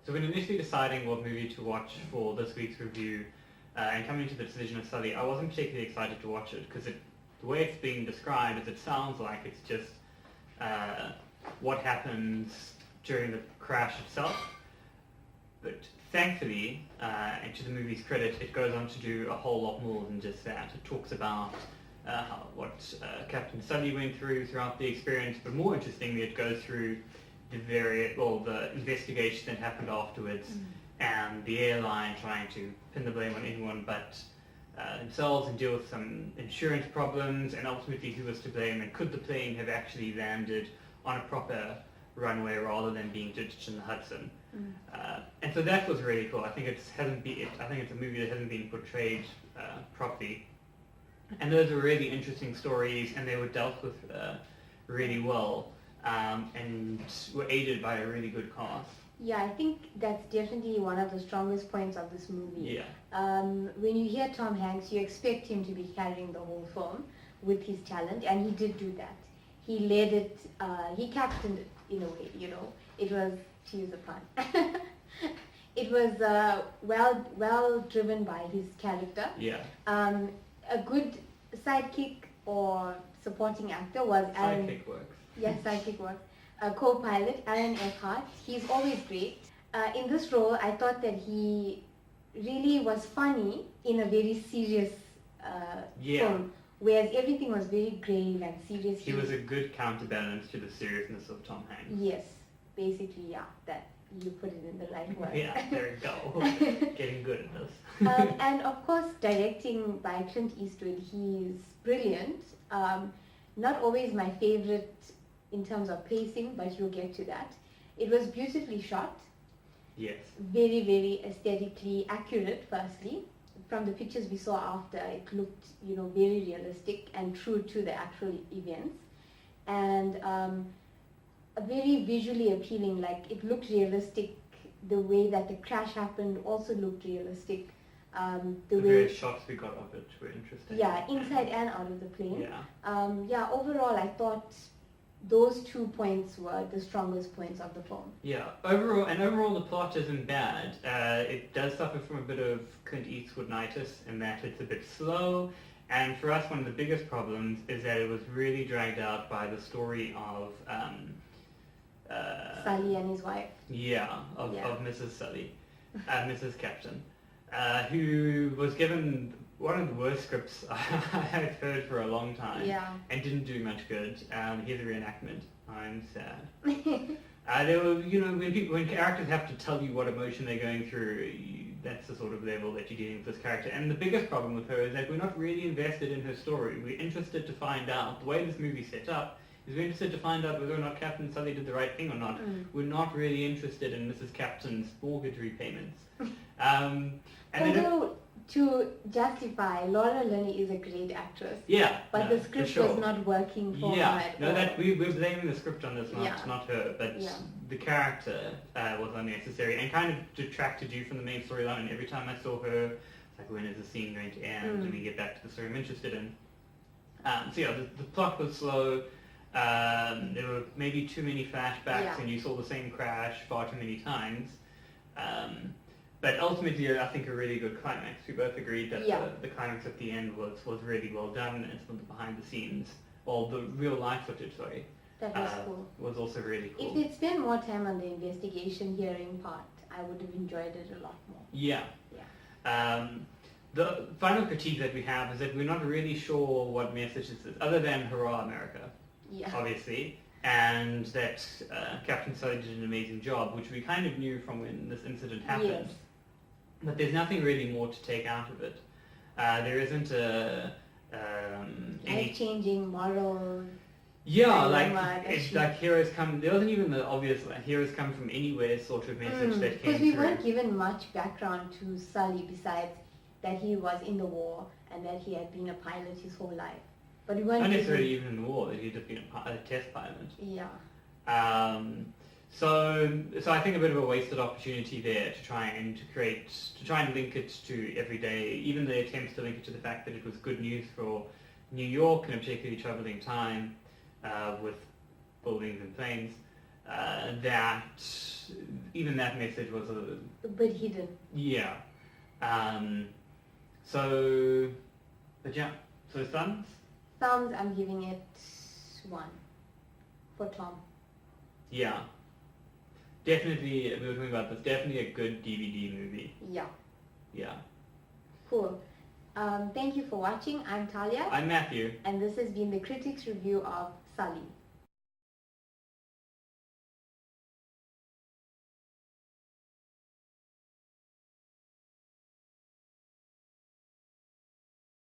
So when initially deciding what movie to watch for this week's review and coming to the decision of Sully, I wasn't particularly excited to watch it because the way it's being described is it sounds like it's just what happens during the crash itself. But thankfully, and to the movie's credit, it goes on to do a whole lot more than just that. It talks about what Captain Sully went throughout the experience, but more interestingly, it goes through the investigation that happened afterwards, and the airline trying to pin the blame on anyone but themselves and deal with some insurance problems, and ultimately who was to blame, and could the plane have actually landed on a proper runway rather than being ditched in the Hudson. And so that was really cool. I think it's a movie that hasn't been portrayed properly. And those were really interesting stories, and they were dealt with really well, and were aided by a really good cast. Yeah, I think that's definitely one of the strongest points of this movie. Yeah. When you hear Tom Hanks, you expect him to be carrying the whole film with his talent, and he did do that. He led it, he captained it in a way, It was, to use a pun, it was well driven by his character. Yeah. A good sidekick or supporting actor was Alan. Sidekick works. Yes, sidekick works. Co-pilot Aaron Eckhart. He's always great. In this role, I thought that he really was funny in a very serious film, whereas everything was very grave and serious. He was a good counterbalance to the seriousness of Tom Hanks. Yes, basically, yeah, that you put it in the right words. Yeah, there you go. Getting good at this. And of course, directing by Clint Eastwood, he's brilliant. Not always my favorite in terms of pacing, but you'll get to that. It was beautifully shot. Yes. Very, very aesthetically accurate, firstly. From the pictures we saw after, it looked, very realistic and true to the actual events. And very visually appealing, like it looked realistic. The way that the crash happened also looked realistic. The various shots we got of it were interesting. Yeah, inside and out of the plane. Yeah. Overall, I thought those 2 points were the strongest points of the film. Yeah, overall the plot isn't bad. It does suffer from a bit of Clint Eastwood-nitis in that it's a bit slow, and for us one of the biggest problems is that it was really dragged out by the story of Sully and his wife. Of Mrs. Sully, Mrs. Captain, who was given one of the worst scripts I've heard for a long time, and didn't do much good. Here's a reenactment. I'm sad. There were, when characters have to tell you what emotion they're going through, that's the sort of level that you're dealing with this character. And the biggest problem with her is that we're not really invested in her story. We're interested to find out, the way this movie's set up, is we're interested to find out whether or not Captain Sully did the right thing or not. We're not really interested in Mrs. Captain's mortgage repayments. Although, to justify, Laura Linney is a great actress. Yeah. But the script was not working for her at all. That we're blaming the script on this, not her. But the character was unnecessary and kind of detracted you from the main storyline. And every time I saw her, it's like, when is the scene going to end? Do we get back to the story I'm interested in? The plot was slow. There were maybe too many flashbacks, and you saw the same crash far too many times. But ultimately, I think a really good climax. We both agreed that the climax at the end was really well done, and some of the behind the scenes, or the real life footage, that was cool. Was also really cool. If they'd spent more time on the investigation hearing part, I would have enjoyed it a lot more. Yeah. The final critique that we have is that we're not really sure what message this is, other than Hurrah America, obviously, and that Captain Sully did an amazing job, which we kind of knew from when this incident happened. Yes. But there's nothing really more to take out of it. There isn't any life-changing moral. It's like heroes come. There wasn't even the obvious heroes come from anywhere sort of message that came through. Because we weren't given much background to Sully besides that he was in the war and that he had been a pilot his whole life. But we weren't not necessarily even in the war. That he'd have been a test pilot. Yeah. So I think a bit of a wasted opportunity there to try and link it to everyday, even the attempts to link it to the fact that it was good news for New York in a particularly troubling time with buildings and planes. that even that message was A bit hidden. yeah. So, but yeah. So thumbs. Thumbs, I'm giving it 1 for Tom. Yeah. Definitely, we were talking about this. Definitely a good DVD movie. Yeah. Yeah. Cool. Thank you for watching. I'm Talia. I'm Matthew. And this has been the Critics Review of Sully.